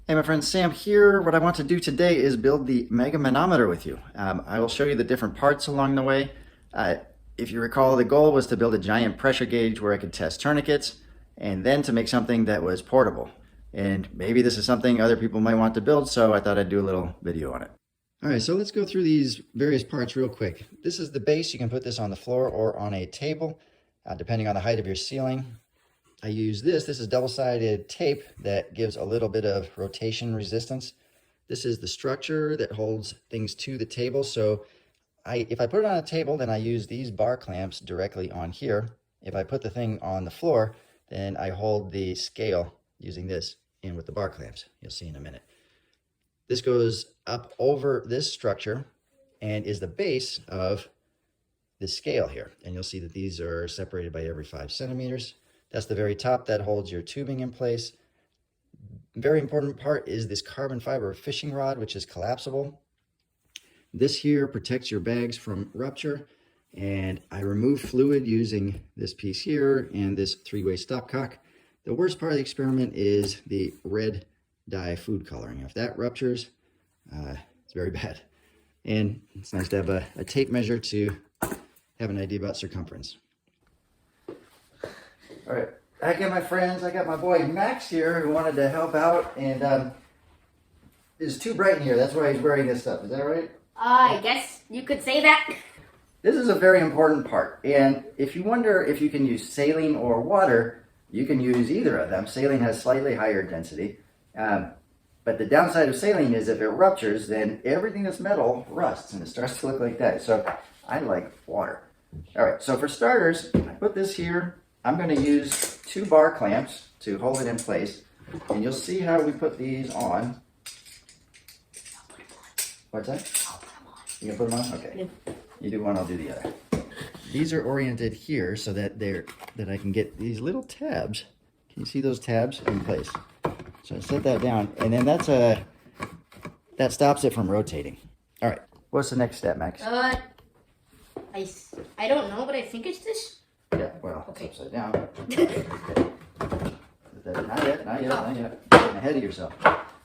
Hey my friend, Sam here. What I want to do today is build the MegaManometer with you. I will show you the different parts along the way. If you recall, the goal was to build a giant pressure gauge where I could test tourniquets and then to make something that was portable. And maybe this is something other people might want to build, so I thought I'd do a little video on it. All right, so let's go through these various parts real quick. This is the base. You can put this on the floor or on a table, depending on the height of your ceiling. I use this is double-sided tape that gives a little bit of rotation resistance. This is the structure that holds things to the table. So if I put it on a table, then I use these bar clamps directly on here. If I put the thing on the floor, then I hold the scale using this in with the bar clamps. You'll see in a minute. This goes up over this structure and is the base of the scale here. And you'll see that these are separated by every 5 centimeters. That's the very top that holds your tubing in place. Very important part is this carbon fiber fishing rod, which is collapsible. This here protects your bags from rupture. And I remove fluid using this piece here and this 3-way stopcock. The worst part of the experiment is the red dye food coloring. If that ruptures, it's very bad. And it's nice to have a tape measure to have an idea about circumference. All right, I got my friends. I got my boy Max here who wanted to help out, and it's too bright in here. That's why he's wearing this stuff. Is that right? I guess you could say that. This is a very important part, and if you wonder if you can use saline or water, you can use either of them. Saline has slightly higher density, but the downside of saline is if it ruptures, then everything that's metal rusts, and it starts to look like that. So I like water. All right, so for starters, I put this here. I'm going to use 2 bar clamps to hold it in place, and you'll see how we put these on. What's that? You gonna put them on? Okay. Yeah. You do one, I'll do the other. These are oriented here so that I can get these little tabs. Can you see those tabs in place? So I set that down, and then that stops it from rotating. All right. What's the next step, Max? I don't know, but I think it's this. Yeah, well, okay. It's upside down. Not yet. Getting ahead of yourself.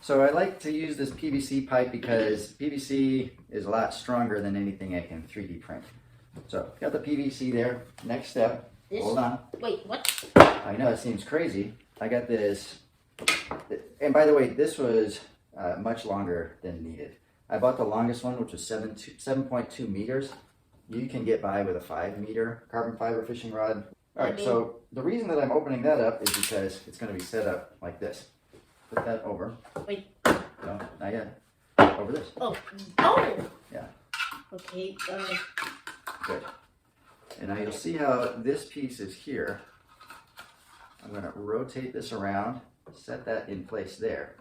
So I like to use this PVC pipe because PVC is a lot stronger than anything I can 3D print. So got the PVC there. Next step. Hold on. Wait, what? I know it seems crazy. I got this, and by the way, this was much longer than needed. I bought the longest one, which was 7.2 meters. You can get by with a 5-meter carbon fiber fishing rod. All right, so the reason that I'm opening that up is because it's going to be set up like this. Put that over. Wait. No, not yet. Over this. Oh. Yeah. Okay. Good. And now you'll see how this piece is here. I'm going to rotate this around, set that in place there.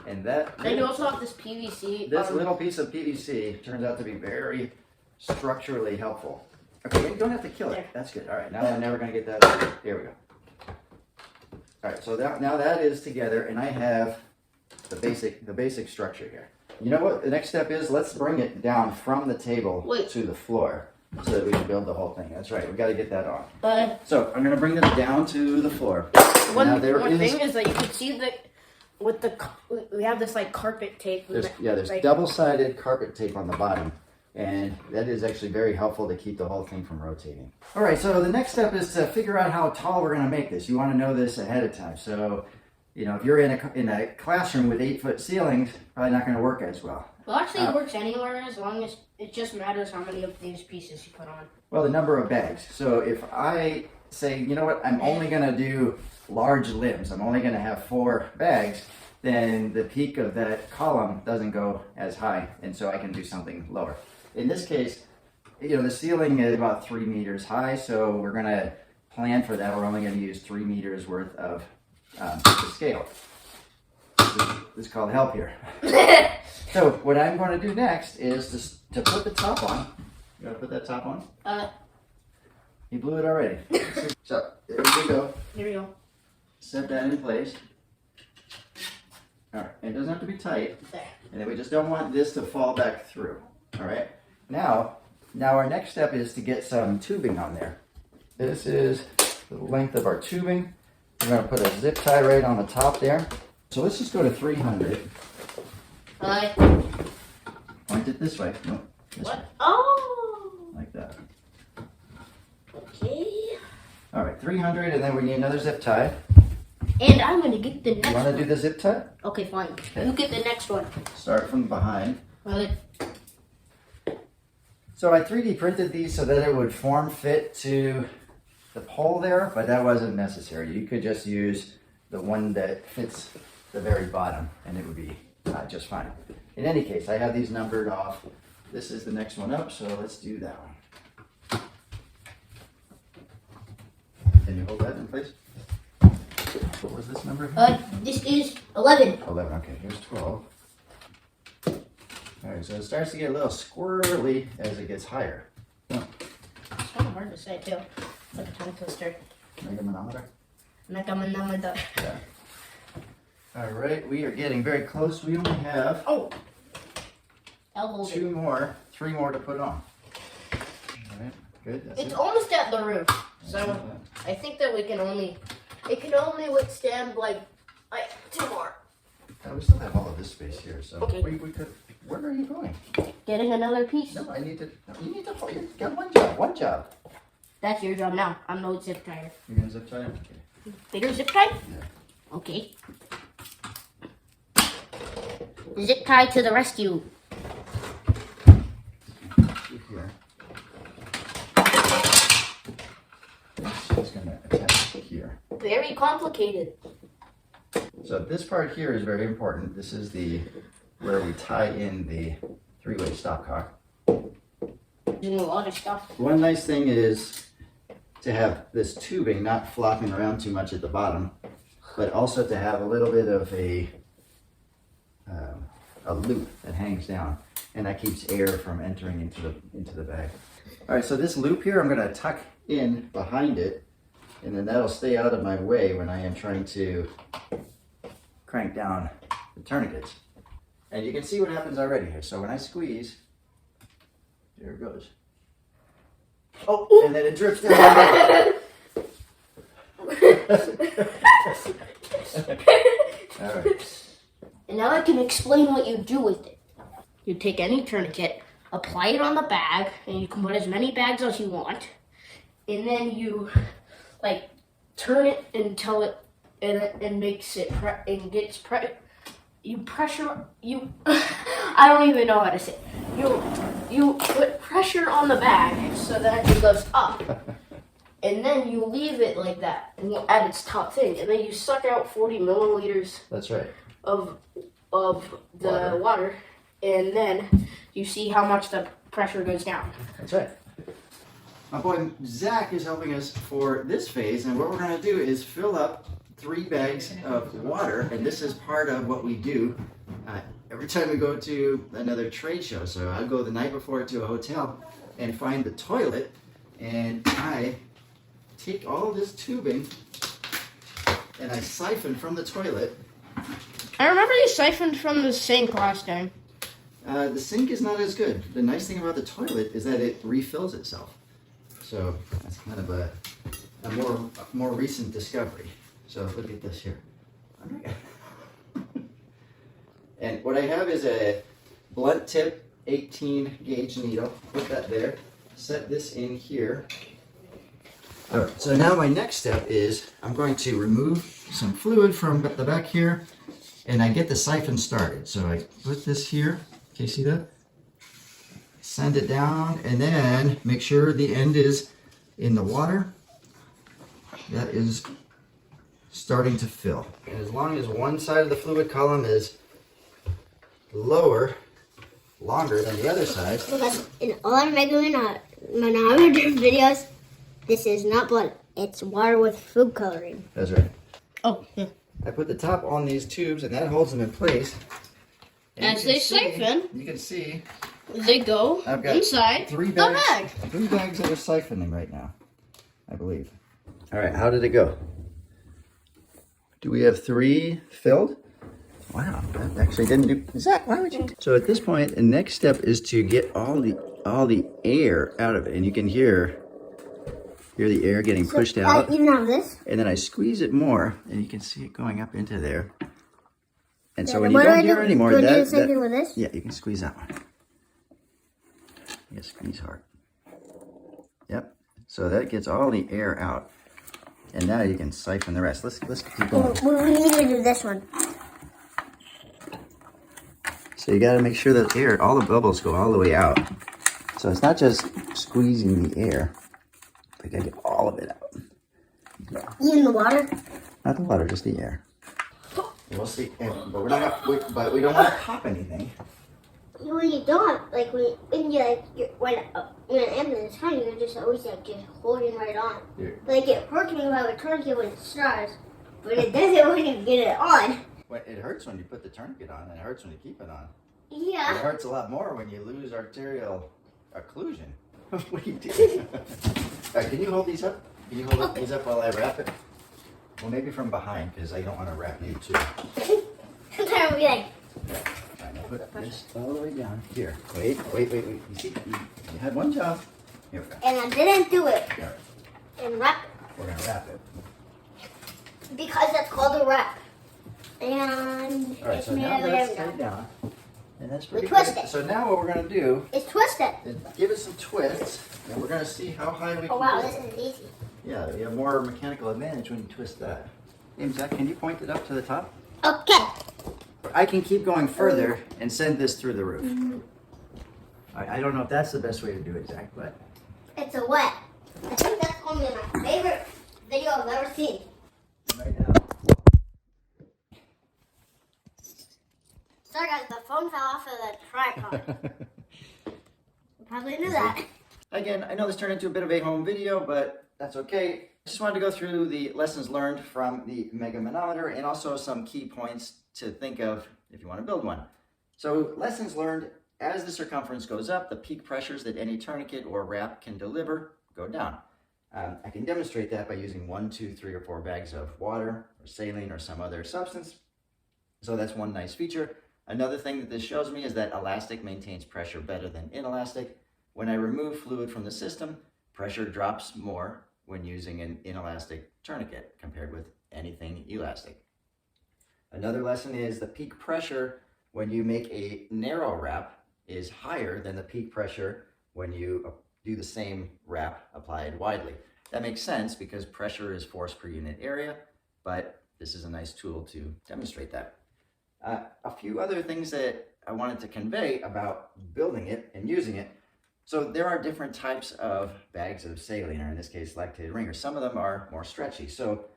And that... Then you also have this PVC. This little piece of PVC turns out to be very structurally helpful. Okay, you don't have to kill it. That's good. All right, now I'm never going to get that out. There we go. All right, so now that is together, and I have the basic structure here. You know what? The next step is let's bring it down from the table to the floor so that we can build the whole thing. That's right. We got to get that on. So I'm going to bring this down to the floor. One thing is that you can see that we have this like carpet tape. There's double-sided carpet tape on the bottom. And that is actually very helpful to keep the whole thing from rotating. All right, so the next step is to figure out how tall we're going to make this. You want to know this ahead of time. So, you know, if you're in a classroom with 8-foot ceilings, probably not going to work as well. Well, actually, it works anywhere as long as it just matters how many of these pieces you put on. Well, the number of bags. So if I say, you know what, I'm only going to do large limbs. I'm only going to have 4 bags. Then the peak of that column doesn't go as high, and so I can do something lower. In this case, you know, the ceiling is about 3 meters high, so we're going to plan for that. We're only going to use 3 meters worth of the scale. This is called help here. So what I'm going to do next is to put the top on. You want to put that top on? You blew it already. So there we go. Here we go. Set that in place. All right, and it doesn't have to be tight. There. And then we just don't want this to fall back through. All right. Now our next step is to get some tubing on there. This is the length of our tubing. We're going to put a zip tie right on the top there. So let's just go to 300. Alright. Point it this way. No, this way. What? Oh! Like that. Okay. All right, 300, and then we need another zip tie. And I'm gonna get the next You want one. to do the zip tie? Okay, fine. You get the next one. Start from behind. Alright. So I 3D printed these so that it would form fit to the pole there, but that wasn't necessary. You could just use the one that fits the very bottom, and it would be just fine. In any case, I have these numbered off. This is the next one up, so let's do that one. Can you hold that in place? What was this number? This is 11. 11, okay, here's 12. All right, so it starts to get a little squirrely as it gets higher. Oh, It's kind of hard to say too. It's like a tongue twister. MegaManometer. MegaManometer. Yeah. All right, we are getting very close. We only have Oh! I'll hold it. 3 more to put on. All right, good, that's It's it. almost at the roof. So That's I think that it can only withstand like 2 more. We still have all of this space here, so Okay. we could. Where are you going? Getting another piece. No, you need to. You got one job. That's your job now. I'm no zip tie. You're gonna zip tie it? Okay. Bigger zip tie? Yeah. Okay. Zip tie to the rescue. Here. It's gonna attach here. Very complicated. So this part here is very important. This is where we tie in the 3-way stopcock. Doing a lot of stuff. One nice thing is to have this tubing not flopping around too much at the bottom, but also to have a little bit of a loop that hangs down, and that keeps air from entering into the bag. All right, so this loop here I'm going to tuck in behind it, and then that'll stay out of my way when I am trying to crank down the tourniquets. And you can see what happens already here. So when I squeeze, there it goes. Oh, and then it drips down. All right. And now I can explain what you do with it. You take any tourniquet, apply it on the bag, and you can put as many bags as you want. And then you like turn it until it and makes it you pressure you I don't even know how to say it. You put pressure on the bag so that it goes up. And then you leave it like that at its top thing, and then you suck out 40 milliliters That's right. of the water, and then you see how much the pressure goes down. That's right. My boy Zach is helping us for this phase, and what we're going to do is fill up 3 bags of water, and this is part of what we do every time we go to another trade show. So I'll go the night before to a hotel and find the toilet, and I take all of this tubing and I siphon from the toilet. I remember you siphoned from the sink last time. The sink is not as good. The nice thing about the toilet is that it refills itself. So that's kind of a more recent discovery. So look at this here. And what I have is a blunt tip 18 gauge needle. Put that there. Set this in here. All right, so now my next step is I'm going to remove some fluid from the back here, and I get the siphon started. So I put this here. Can you see that? Send it down, and then make sure the end is in the water. That is starting to fill. And as long as one side of the fluid column is longer than the other side. Because in all our manometer videos, this is not blood. It's water with food coloring. That's right. Oh, yeah. I put the top on these tubes, and that holds them in place. And As you can they see- siphon, you can see they go I've got inside 3 the bags, bag. 3 bags that are siphoning right now, I believe. All right, how did it go? Do we have 3 filled? Wow, that actually didn't do. Zach, why would you? So at this point, the next step is to get all the air out of it, and you can hear the air getting pushed out. Even have this. And then I squeeze it more, and you can see it going up into there. And so when you don't hear anymore, do I do the same thing with this? yeah, you can squeeze that one. Yeah, squeeze hard. Yep. So that gets all the air out. And now you can siphon the rest. Let's keep going. We need to do this one. So you got to make sure that air, all the bubbles go all the way out. So it's not just squeezing the air. I got to get all of it out. Even the water? Not the water, just the air. We'll see. But we're not. But we don't want to pop anything. Well, you don't. Like when an ambulance is coming, you're just always like just holding right on. Yeah. Like it hurts when you have a tourniquet when it starts, but it doesn't when you get it on. Well, it hurts when you put the tourniquet on, and it hurts when you keep it on. Yeah. It hurts a lot more when you lose arterial occlusion. What are you doing? All right, can you hold these up? Can you hold these up while I wrap it? Well, maybe from behind, because I don't want to wrap you too. Sometimes we'll be like. Trying to put this all the way down. Here, wait. You see, you had one job. Here we go. And I didn't do it. All right, And wrap we're gonna wrap it. it. Because that's called a wrap. And All right, it's so made now of that's whatever tied down. And that's We pretty twist good. it. So now what we're gonna do It's twisted. is give it some twists, and we're gonna see how high we can Oh wow, go. this is easy. Yeah, you have more mechanical advantage when you twist that. Hey, Zach, can you point it up to the top? Okay. I can keep going further and send this through the roof. I don't know if that's the best way to do it, Zach, but It's a wet. I think that's only my favorite video I've ever seen. right now. Sorry guys, the phone fell off of the tripod. You probably knew that. Again, I know this turned into a bit of a home video, but that's okay. Just wanted to go through the lessons learned from the MegaManometer and also some key points to think of if you want to build one. So lessons learned: as the circumference goes up, the peak pressures that any tourniquet or wrap can deliver go down. I can demonstrate that by using 1, 2, 3, or 4 bags of water or saline or some other substance. So that's one nice feature. Another thing that this shows me is that elastic maintains pressure better than inelastic. When I remove fluid from the system, pressure drops more when using an inelastic tourniquet compared with anything elastic. Another lesson is the peak pressure when you make a narrow wrap is higher than the peak pressure when you do the same wrap applied widely. That makes sense because pressure is force per unit area, but this is a nice tool to demonstrate that. A few other things that I wanted to convey about building it and using it. So there are different types of bags of saline, or in this case, lactated ringer. Some of them are more stretchy. So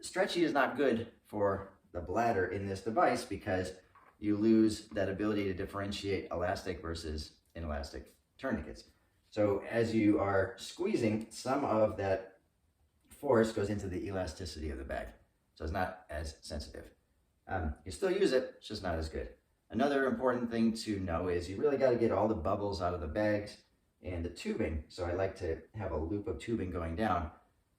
stretchy is not good for the bladder in this device because you lose that ability to differentiate elastic versus inelastic tourniquets. So as you are squeezing, some of that force goes into the elasticity of the bag. So it's not as sensitive. You still use it, it's just not as good. Another important thing to know is you really got to get all the bubbles out of the bags and the tubing. So I like to have a loop of tubing going down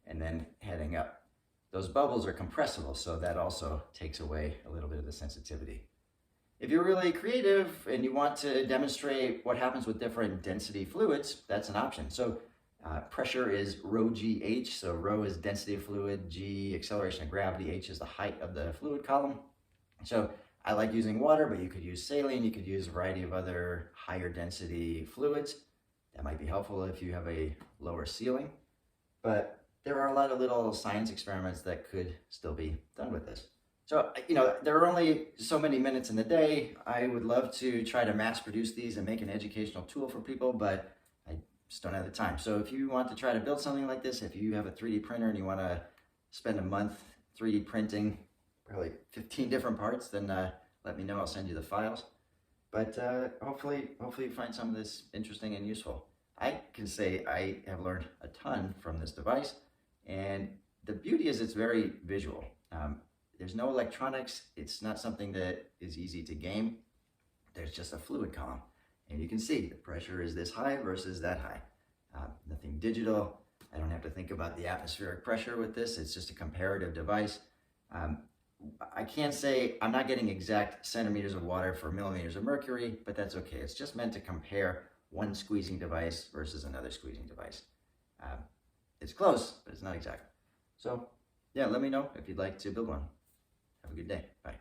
and then heading up. Those bubbles are compressible, so that also takes away a little bit of the sensitivity. If you're really creative and you want to demonstrate what happens with different density fluids, that's an option. So pressure is rho GH, so rho is density of fluid, G acceleration of gravity, H is the height of the fluid column. So I like using water, but you could use saline, you could use a variety of other higher density fluids. That might be helpful if you have a lower ceiling, but there are a lot of little science experiments that could still be done with this. So, there are only so many minutes in the day. I would love to try to mass produce these and make an educational tool for people, but I just don't have the time. So if you want to try to build something like this, if you have a 3D printer and you want to spend a month 3D printing probably 15 different parts, then let me know. I'll send you the files. But hopefully you find some of this interesting and useful. I can say I have learned a ton from this device, and the beauty is it's very visual. There's no electronics. It's not something that is easy to game. There's just a fluid column, and you can see the pressure is this high versus that high. Nothing digital. I don't have to think about the atmospheric pressure with this. It's just a comparative device. I can't say I'm not getting exact centimeters of water for millimeters of mercury, but that's okay. It's just meant to compare one squeezing device versus another squeezing device. It's close, but it's not exact. So yeah, let me know if you'd like to build one. Have a good day. Bye.